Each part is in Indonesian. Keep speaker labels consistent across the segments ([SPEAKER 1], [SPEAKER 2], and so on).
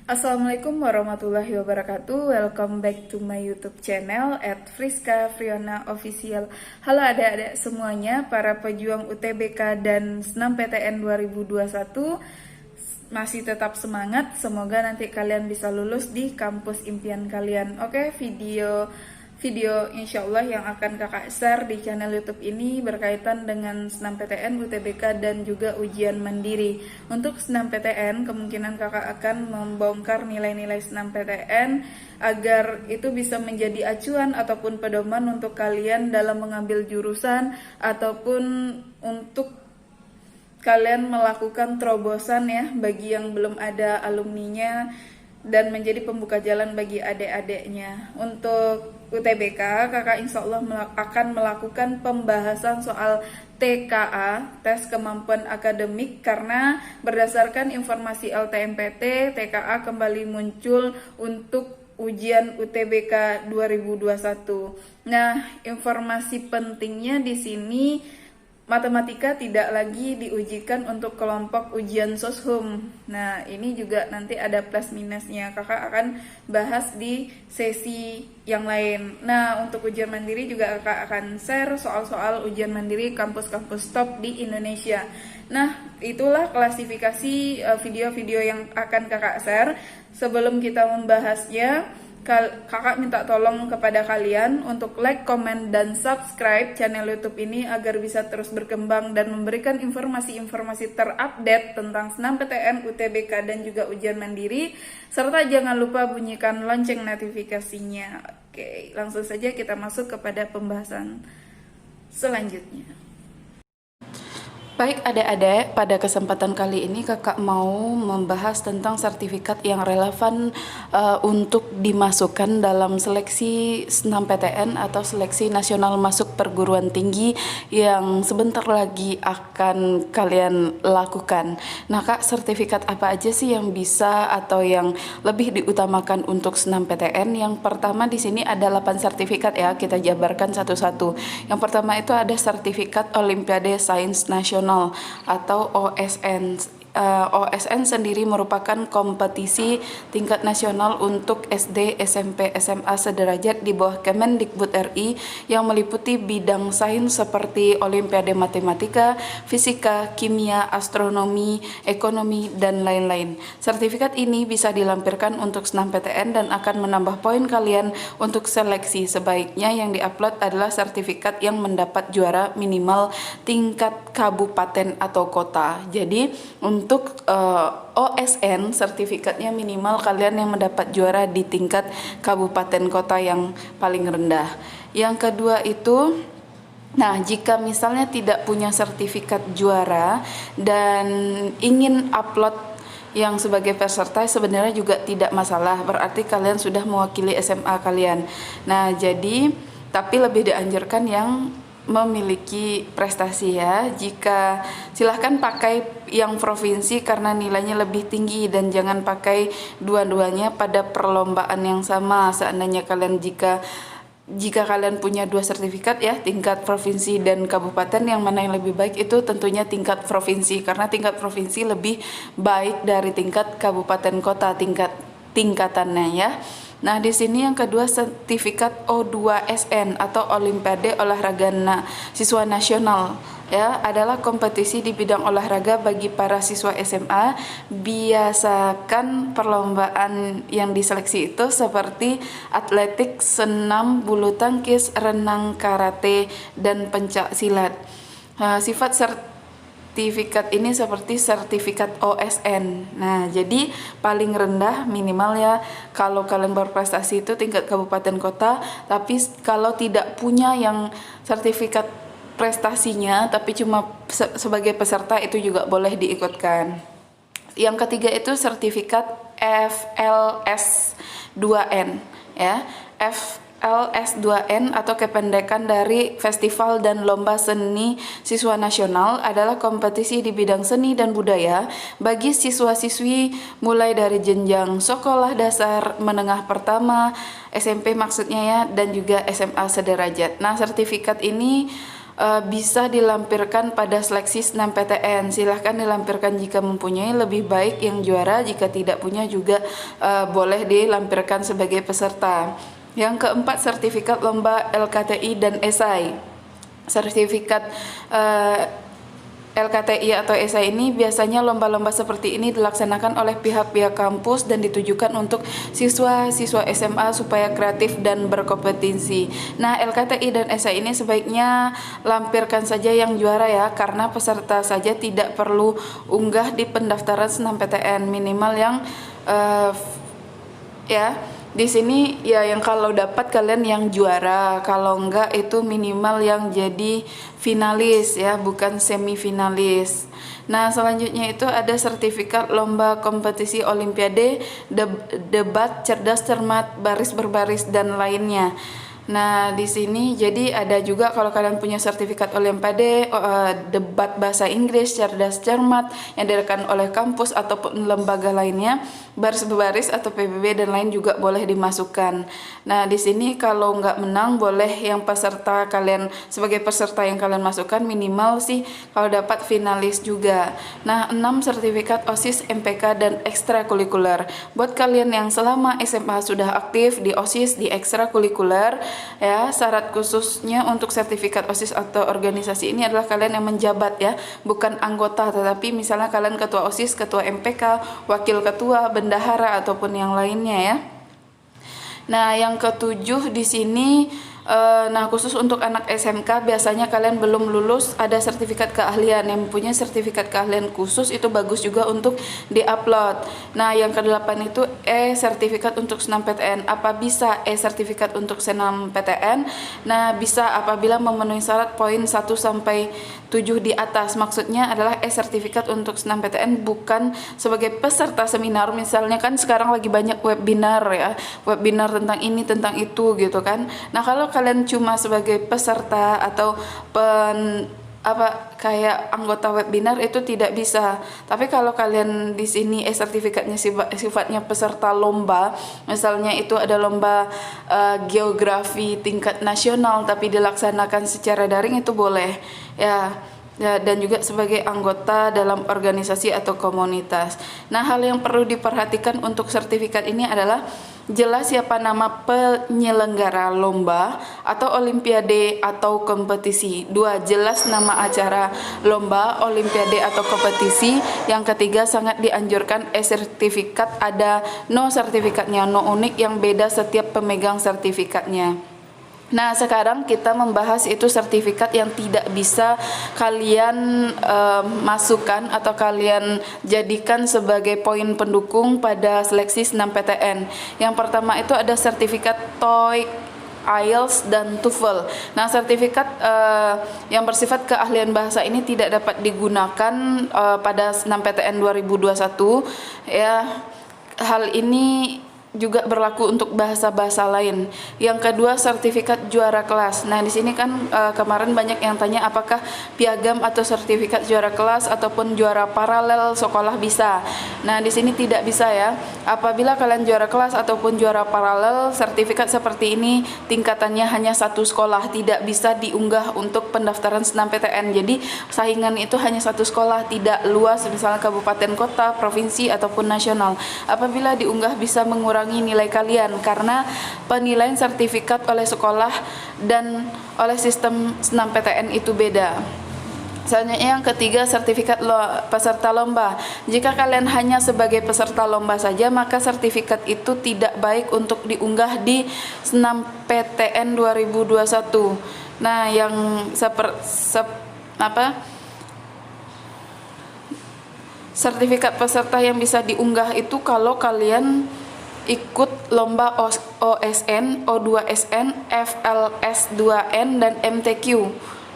[SPEAKER 1] Assalamualaikum warahmatullahi wabarakatuh. Welcome back to my YouTube channel @Friska Friona Official. Halo adik-adik semuanya, para pejuang UTBK dan SNMPTN 2021. Masih tetap semangat, semoga nanti kalian bisa lulus di kampus impian kalian. Oke, video insya Allah yang akan kakak share di channel YouTube ini berkaitan dengan SNMPTN, UTBK, dan juga ujian mandiri. Untuk SNMPTN, kemungkinan kakak akan membongkar nilai-nilai SNMPTN agar itu bisa menjadi acuan ataupun pedoman untuk kalian dalam mengambil jurusan ataupun untuk kalian melakukan terobosan ya bagi yang belum ada alumninya dan menjadi pembuka jalan bagi adik-adiknya. Untuk UTBK, kakak insya Allah akan melakukan pembahasan soal TKA, tes kemampuan akademik, karena berdasarkan informasi LTMPT, TKA kembali muncul untuk ujian UTBK 2021. Nah, informasi pentingnya di sini, matematika tidak lagi diujikan untuk kelompok ujian soshum. Nah, ini juga nanti ada plus minusnya. Kakak akan bahas di sesi yang lain. Nah, untuk ujian mandiri juga kakak akan share soal-soal ujian mandiri kampus-kampus top di Indonesia. Nah, itulah klasifikasi video-video yang akan kakak share. Sebelum kita membahasnya, kakak minta tolong kepada kalian untuk like, comment, dan subscribe channel YouTube ini agar bisa terus berkembang dan memberikan informasi-informasi terupdate tentang SNMPTN, UTBK, dan juga ujian mandiri. Serta jangan lupa bunyikan lonceng notifikasinya. Oke, langsung saja kita masuk kepada pembahasan selanjutnya. Baik adik-adik, pada kesempatan kali ini kakak mau membahas tentang sertifikat yang relevan untuk dimasukkan dalam seleksi SNMPTN atau seleksi nasional masuk perguruan tinggi yang sebentar lagi akan kalian lakukan. Nah kak, sertifikat apa aja sih yang bisa atau yang lebih diutamakan untuk SNMPTN? Yang pertama di sini ada 8 sertifikat ya, kita jabarkan satu-satu. Yang pertama itu ada sertifikat Olimpiade Sains Nasional atau OSN. OSN sendiri merupakan kompetisi tingkat nasional untuk SD, SMP, SMA sederajat di bawah Kemendikbud RI yang meliputi bidang sains seperti Olimpiade Matematika, Fisika, Kimia, Astronomi, Ekonomi, dan lain-lain. Sertifikat ini bisa dilampirkan untuk SNMPTN dan akan menambah poin kalian untuk seleksi. Sebaiknya yang diupload adalah sertifikat yang mendapat juara minimal tingkat kabupaten atau kota. Jadi untuk OSN sertifikatnya minimal kalian yang mendapat juara di tingkat kabupaten kota yang paling rendah. Yang kedua itu, nah jika misalnya tidak punya sertifikat juara dan ingin upload yang sebagai peserta, sebenarnya juga tidak masalah, berarti kalian sudah mewakili SMA kalian. Nah jadi tapi lebih dianjurkan yang memiliki prestasi ya. Jika silahkan pakai yang provinsi karena nilainya lebih tinggi, dan jangan pakai dua-duanya pada perlombaan yang sama. Seandainya kalian jika kalian punya 2 sertifikat ya, tingkat provinsi dan kabupaten, yang mana yang lebih baik itu tentunya tingkat provinsi, karena tingkat provinsi lebih baik dari tingkat kabupaten kota tingkatannya ya. Nah, di sini yang kedua sertifikat O2SN atau Olimpiade Olahraga Siswa Nasional ya, adalah kompetisi di bidang olahraga bagi para siswa SMA. Biasakan perlombaan yang diseleksi itu seperti atletik, senam, bulu tangkis, renang, karate, dan pencak silat. Sifat sertifikat ini seperti sertifikat OSN. Nah, jadi paling rendah minimal ya kalau kalian berprestasi itu tingkat kabupaten kota, tapi kalau tidak punya yang sertifikat prestasinya tapi cuma sebagai peserta, itu juga boleh diikutkan. Yang ketiga itu sertifikat FLS 2N ya. FLS2N atau kependekan dari Festival dan Lomba Seni Siswa Nasional, adalah kompetisi di bidang seni dan budaya bagi siswa-siswi mulai dari jenjang sekolah dasar, menengah pertama, SMP maksudnya ya, dan juga SMA sederajat. Nah, sertifikat ini bisa dilampirkan pada seleksi SNMPTN. Silahkan dilampirkan jika mempunyai, lebih baik yang juara, jika tidak punya juga boleh dilampirkan sebagai peserta. Yang keempat, sertifikat lomba LKTI dan esai. Sertifikat LKTI atau esai ini biasanya lomba-lomba seperti ini dilaksanakan oleh pihak-pihak kampus dan ditujukan untuk siswa-siswa SMA supaya kreatif dan berkompetisi. Nah, LKTI dan esai ini sebaiknya lampirkan saja yang juara ya, karena peserta saja tidak perlu unggah di pendaftaran SNMPTN, minimal yang ya. Di sini ya yang kalau dapat kalian yang juara, kalau enggak itu minimal yang jadi finalis ya, bukan semifinalis. Nah, selanjutnya itu ada sertifikat lomba kompetisi olimpiade, debat, cerdas cermat, baris berbaris dan lainnya. Nah, di sini jadi ada juga kalau kalian punya sertifikat olimpiade, debat bahasa Inggris, cerdas cermat yang diadakan oleh kampus ataupun lembaga lainnya, baris berbaris atau PBB dan lain juga boleh dimasukkan. Nah, di sini kalau nggak menang boleh yang peserta kalian sebagai peserta yang kalian masukkan minimal sih kalau dapat finalis juga. Nah, 6 sertifikat OSIS, MPK dan ekstrakurikuler. Buat kalian yang selama SMA sudah aktif di OSIS, di ekstrakurikuler ya, syarat khususnya untuk sertifikat OSIS atau organisasi ini adalah kalian yang menjabat ya, bukan anggota, tetapi misalnya kalian ketua OSIS, ketua MPK, wakil ketua, bendahara ataupun yang lainnya ya. Nah, yang ketujuh di sini nah khusus untuk anak SMK biasanya kalian belum lulus, ada sertifikat keahlian. Yang punya sertifikat keahlian khusus itu bagus juga untuk diupload. Nah, yang kedelapan itu sertifikat untuk SNMPTN. Apa bisa sertifikat untuk SNMPTN? Nah, bisa apabila memenuhi syarat poin 1 sampai 7 di atas. Maksudnya adalah sertifikat untuk SNMPTN bukan sebagai peserta seminar. Misalnya kan sekarang lagi banyak webinar ya, webinar tentang ini tentang itu gitu kan. Nah, kalau kalian cuma sebagai peserta atau kayak anggota webinar itu tidak bisa. Tapi kalau kalian di sini sertifikatnya sifatnya peserta lomba, misalnya itu ada lomba geografi tingkat nasional tapi dilaksanakan secara daring, itu boleh ya. Ya, dan juga sebagai anggota dalam organisasi atau komunitas. Nah, hal yang perlu diperhatikan untuk sertifikat ini adalah jelas siapa nama penyelenggara lomba atau olimpiade atau kompetisi. 2, jelas nama acara lomba, olimpiade atau kompetisi. Yang ketiga, sangat dianjurkan sertifikat ada no sertifikatnya, no unik yang beda setiap pemegang sertifikatnya. Nah, sekarang kita membahas itu sertifikat yang tidak bisa kalian masukkan atau kalian jadikan sebagai poin pendukung pada seleksi SNMPTN. Yang pertama itu ada sertifikat TOEIC, IELTS dan TOEFL. Nah, sertifikat yang bersifat keahlian bahasa ini tidak dapat digunakan pada SNMPTN 2021 ya. Hal ini juga berlaku untuk bahasa-bahasa lain. Yang kedua, sertifikat juara kelas. Nah, di sini kan kemarin banyak yang tanya apakah piagam atau sertifikat juara kelas ataupun juara paralel sekolah bisa. Nah, di sini tidak bisa ya. Apabila kalian juara kelas ataupun juara paralel, sertifikat seperti ini tingkatannya hanya satu sekolah, tidak bisa diunggah untuk pendaftaran SNMPTN. Jadi, saingan itu hanya satu sekolah, tidak luas misalnya kabupaten kota, provinsi ataupun nasional. Apabila diunggah bisa mengurangi nilai kalian karena penilaian sertifikat oleh sekolah dan oleh sistem SNMPTN itu beda. Selanjutnya yang ketiga, sertifikat peserta lomba. Jika kalian hanya sebagai peserta lomba saja, maka sertifikat itu tidak baik untuk diunggah di SNMPTN 2021. Nah, yang sertifikat peserta yang bisa diunggah itu kalau kalian ikut lomba OSN, O2SN, FLS2N dan MTQ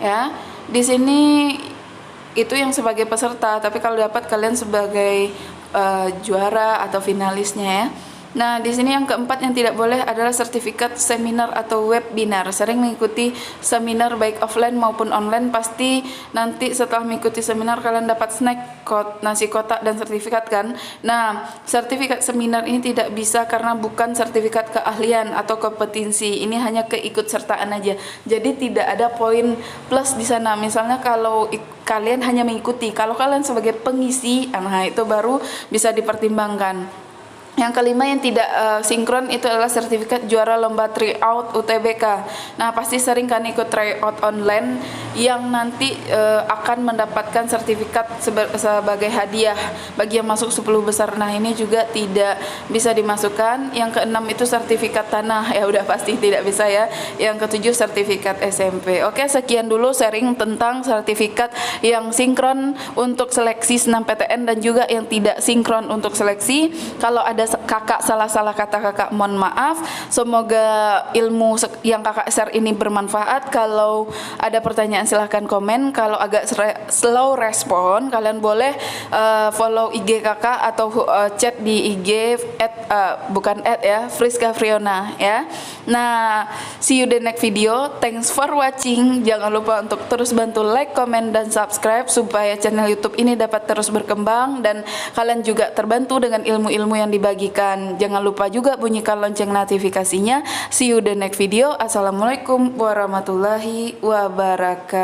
[SPEAKER 1] ya. Di sini itu yang sebagai peserta, tapi kalau dapat kalian sebagai juara atau finalisnya ya. Nah, di sini yang keempat yang tidak boleh adalah sertifikat seminar atau webinar. Sering mengikuti seminar baik offline maupun online, pasti nanti setelah mengikuti seminar kalian dapat snack, nasi kotak dan sertifikat kan. Nah, sertifikat seminar ini tidak bisa karena bukan sertifikat keahlian atau kompetensi. Ini hanya keikutsertaan aja. Jadi tidak ada poin plus di sana. Misalnya kalau kalian hanya mengikuti, kalau kalian sebagai pengisi, nah itu baru bisa dipertimbangkan. Yang kelima yang tidak sinkron itu adalah sertifikat juara lomba tryout UTBK. Nah, pasti sering kan ikut tryout online yang nanti akan mendapatkan sertifikat sebagai hadiah bagi yang masuk 10 besar. Nah, ini juga tidak bisa dimasukkan. Yang keenam itu sertifikat tanah. Ya udah pasti tidak bisa ya. Yang ketujuh sertifikat SMP. Oke, sekian dulu sharing tentang sertifikat yang sinkron untuk seleksi SNMPTN dan juga yang tidak sinkron untuk seleksi. Kalau ada kakak salah-salah kata kakak mohon maaf. Semoga ilmu yang kakak share ini bermanfaat. Kalau ada pertanyaan silahkan komen. Kalau agak slow respon, kalian boleh follow IG kakak atau chat di IG bukan ya, Friska Friona ya. Nah, see you the next video. Thanks for watching. Jangan lupa untuk terus bantu like, comment, dan subscribe supaya channel YouTube ini dapat terus berkembang dan kalian juga terbantu dengan ilmu-ilmu yang dibagikan. Jangan lupa juga bunyikan lonceng notifikasinya. See you the next video. Assalamualaikum warahmatullahi wabarakatuh.